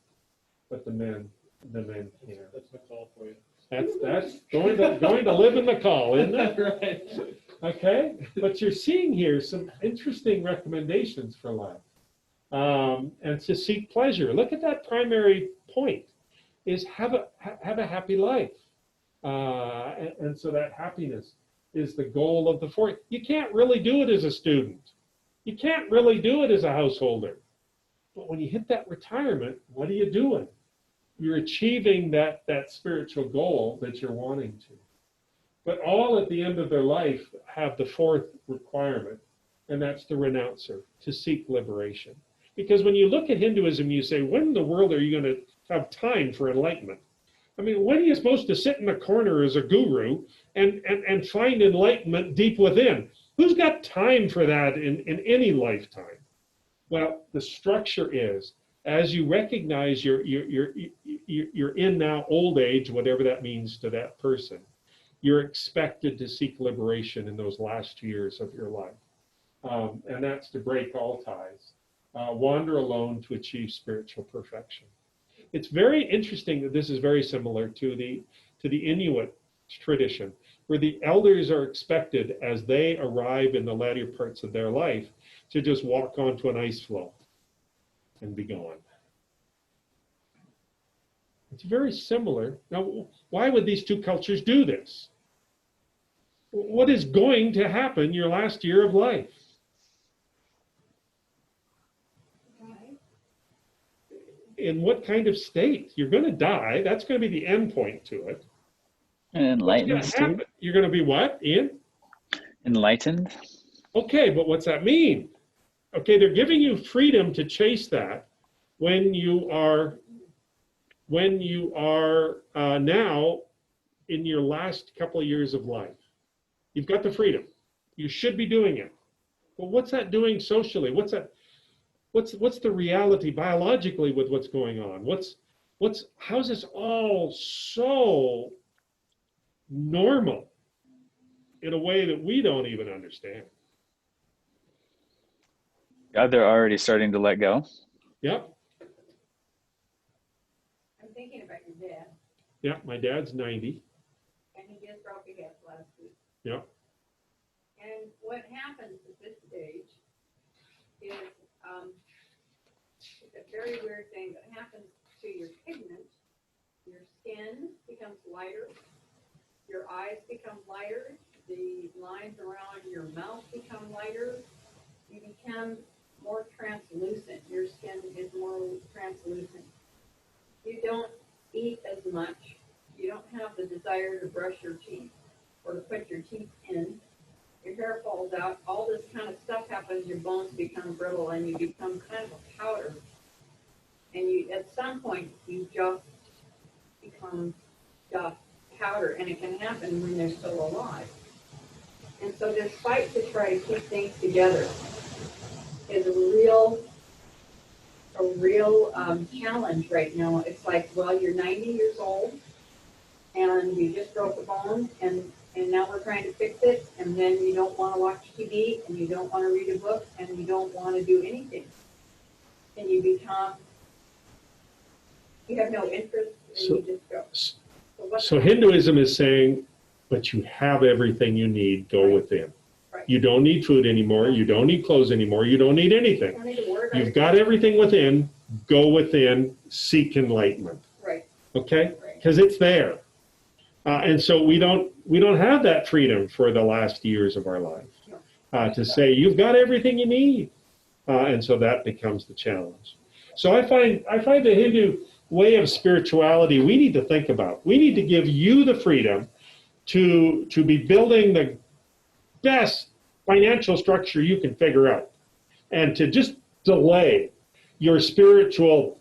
but the men can. That's the call for you. That's going to live in the call, isn't it? Right. Okay, but you're seeing here some interesting recommendations for life, and to seek pleasure. Look at that primary point: is have a happy life, and so that happiness is the goal of the fourth. You can't really do it as a student. You can't really do it as a householder. But when you hit that retirement, what are you doing? You're achieving that spiritual goal that you're wanting to. But all at the end of their life have the fourth requirement, and that's the renouncer, to seek liberation. Because when you look at Hinduism, you say, when in the world are you going to have time for enlightenment? I mean, when are you supposed to sit in a corner as a guru and find enlightenment deep within? Who's got time for that in any lifetime? Well, the structure is, as you recognize you're in now old age, whatever that means to that person, you're expected to seek liberation in those last years of your life. And that's to break all ties, wander alone to achieve spiritual perfection. It's very interesting that this is very similar to the Inuit tradition, where the elders are expected, as they arrive in the latter parts of their life, to just walk onto an ice floe and be gone. It's very similar. Now, why would these two cultures do this? What is going to happen your last year of life? In what kind of state? You're going to die. That's going to be the end point to it. Enlightened state. You're going to be what, Ian? Enlightened. Okay, but what's that mean? Okay, they're giving you freedom to chase that when you are now in your last couple of years of life. You've got the freedom. You should be doing it. But what's that doing socially? What's that? What's the reality biologically with what's going on? How's this all so normal in a way that we don't even understand? Yeah, they're already starting to let go. Yep. I'm thinking about your dad, Yeah, my dad's 90. and he just broke a hip last week. Yep. And what happens at this stage is, it's a very weird thing that happens to your pigment. Your skin becomes lighter, your eyes become lighter, the lines around your mouth become lighter, you become more translucent. Your skin is more translucent. You don't eat as much. You don't have the desire to brush your teeth or to put your teeth in. Your hair falls out. All this kind of stuff happens. Your bones become brittle and you become kind of a powder. And you, at some point, you just become dust, powder, and it can happen when they're still alive. And so this fight to try to keep things together is a real challenge right now. It's like, well, you're 90 years old and you just broke a bone and now we're trying to fix it, and then you don't want to watch TV and you don't want to read a book and you don't want to do anything. And you have no interest and you just go. So Hinduism is saying, but you have everything you need, go within. Right. You don't need food anymore. You don't need clothes anymore. You don't need anything. Don't need to worry about You've it. got everything within, go within, seek enlightenment. Right. Okay? Right. Because it's there. And so we don't have that freedom for the last years of our life to say, you've got everything you need. And so that becomes the challenge. So I find the Hindu way of spirituality we need to think about. We need to give you the freedom to be building the best financial structure you can figure out, and to just delay your super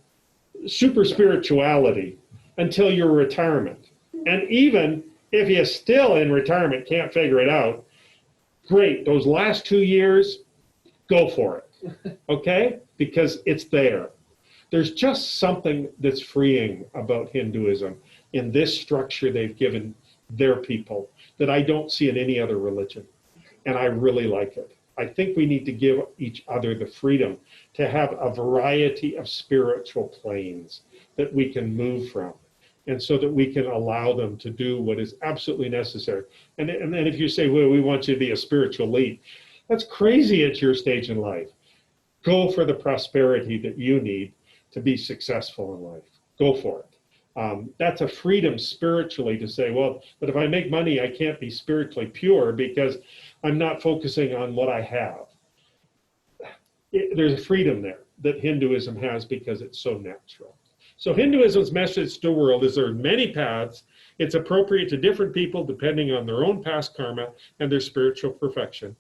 spirituality until your retirement. And even if you still in retirement can't figure it out, great, those last 2 years, go for it, okay? Because it's there. There's just something that's freeing about Hinduism in this structure they've given their people that I don't see in any other religion. And I really like it. I think we need to give each other the freedom to have a variety of spiritual planes that we can move from, and so that we can allow them to do what is absolutely necessary. And then if you say, well, we want you to be a spiritual lead, that's crazy at your stage in life. Go for the prosperity that you need to be successful in life. Go for it. That's a freedom spiritually to say, well, but if I make money, I can't be spiritually pure because I'm not focusing on what I have. There's a freedom there that Hinduism has because it's so natural. So Hinduism's message to the world is there are many paths. It's appropriate to different people depending on their own past karma and their spiritual perfection.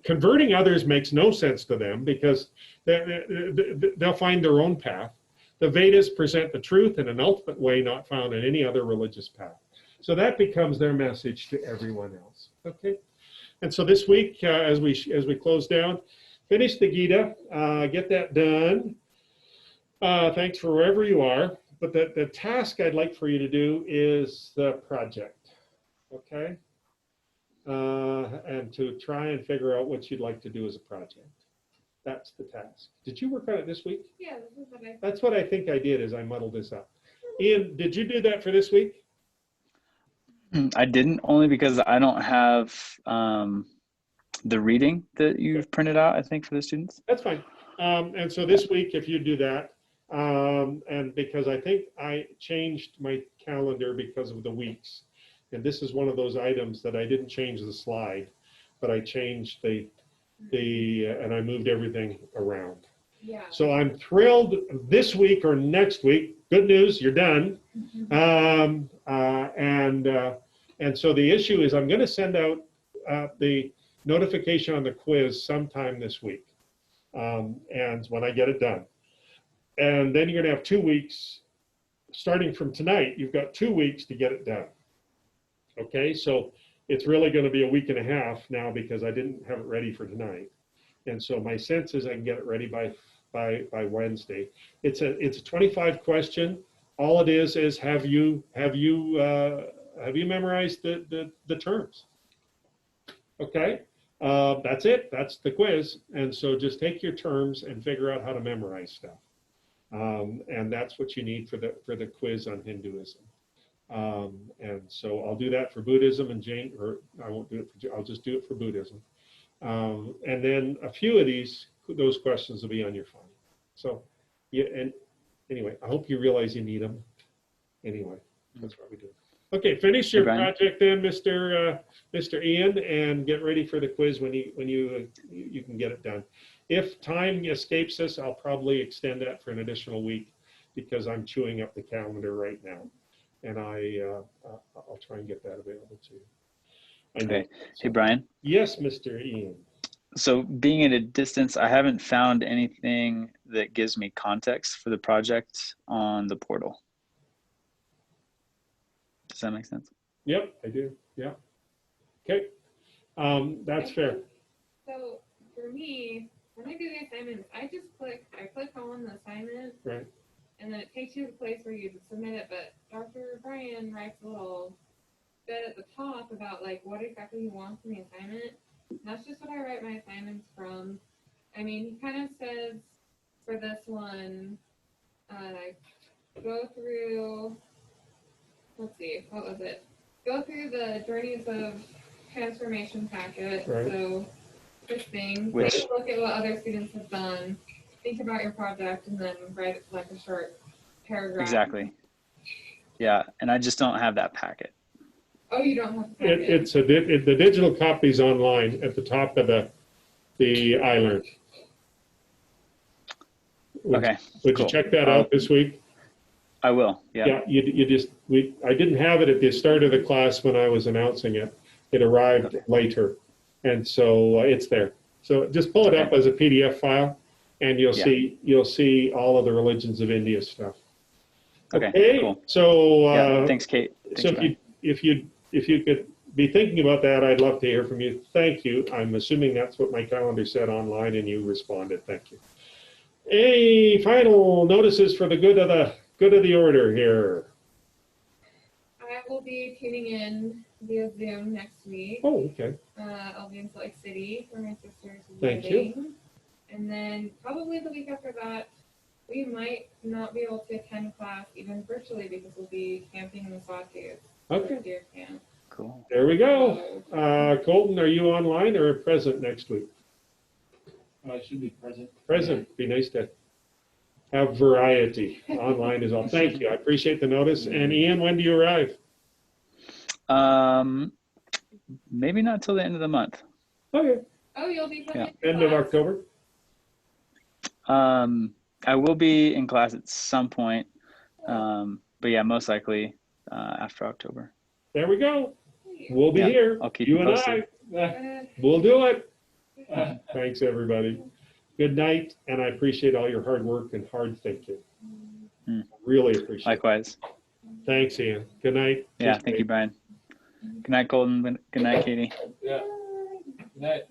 Converting others makes no sense to them because they'll find their own path. The Vedas present the truth in an ultimate way not found in any other religious path. So that becomes their message to everyone else. Okay, and so this week, as we close down, finish the Gita, get that done. Thanks for wherever you are. But the task I'd like for you to do is the project. Okay. And to try and figure out what you'd like to do as a project. That's the task. Did you work on it this week? Yeah, this is what I. That's what I think I did as I muddled this up. Ian, did you do that for this week? I didn't, only because I don't have the reading that you've printed out, I think, for the students. That's fine. And so this week, if you do that, and because I think I changed my calendar because of the weeks. And this is one of those items that I didn't change the slide, but I changed and I moved everything around. Yeah. So I'm thrilled this week or next week. Good news, you're done. And so the issue is I'm going to send out the notification on the quiz sometime this week, and when I get it done. And then you're going to have 2 weeks, starting from tonight, you've got 2 weeks to get it done. Okay, so it's really going to be a week and a half now because I didn't have it ready for tonight. And so my sense is I can get it ready by Wednesday. It's a 25 question. All it is have you memorized the terms? Okay, that's it. That's the quiz. And so just take your terms and figure out how to memorize stuff. And that's what you need for the quiz on Hinduism. And so I'll do that for Buddhism and Jain, or I won't do it I'll just do it for Buddhism. And then a few of those questions will be on your phone. So, yeah, and anyway, I hope you realize you need them. Anyway, that's what we do. Okay, finish your project then, Mr. Ian, and get ready for the quiz when you can get it done. If time escapes us, I'll probably extend that for an additional week because I'm chewing up the calendar right now, and I'll try and get that available to you. Okay. Hey, Brian. Yes, Mr. Ian. So being at a distance, I haven't found anything that gives me context for the project on the portal. Does that make sense? Yep, I do. Yeah. Okay. That's fair. So for me, when I do the assignments, I click on the assignment. Right. And then it takes you to the place where you submit it. But Dr. Brian writes a little bit at the top about like what exactly he wants in the assignment. And that's just what I write my assignments from. I mean, he kind of says for this one, go through, let's see, what was it? Go through the Journeys of Transformation packet. Right. So this thing, Which- take a look at what other students have done, think about your project, and then write like a short paragraph. Exactly. Yeah, and I just don't have that packet. Oh, you don't have the packet. The digital copy's online at the top of the iLearn. Okay. Would cool. you check that out this week? I will. Yeah. Yeah, you just, I didn't have it at the start of the class when I was announcing it. It arrived later, and so it's there. So just pull it up as a PDF file, and you'll see all of the religions of India stuff. Okay, cool. So thanks, Kate. Thanks, so Brian. if you could be thinking about that, I'd love to hear from you. Thank you. I'm assuming that's what my calendar said online, and you responded. Thank you. Any final notices for the good of the order here? I will be tuning in via Zoom next week. Oh, okay. I'll be in Salt Lake City for my sister's Thank wedding. And then probably the week after that, we might not be able to attend class even virtually because we'll be camping in the Sawtooth. Okay. Deer camp. Cool. There we go. Colton, are you online or present next week? I should be present. Present. Be nice to have variety. Online is all. Thank you. I appreciate the notice. And Ian, when do you arrive? Maybe not till the end of the month. Okay. Oh, you'll be present. End of October. I will be in class at some point. But yeah, most likely after October. There we go. We'll be Yeah, here. I'll keep you you and posted. I. We'll do it. Thanks, everybody. Good night, and I appreciate all your hard work and hard thinking. Really appreciate it. Likewise. Thanks, Ian. Good night. Yeah, Be thank safe. you, Brian. Good night, Colton. Good night, Katie. Yeah. Good night.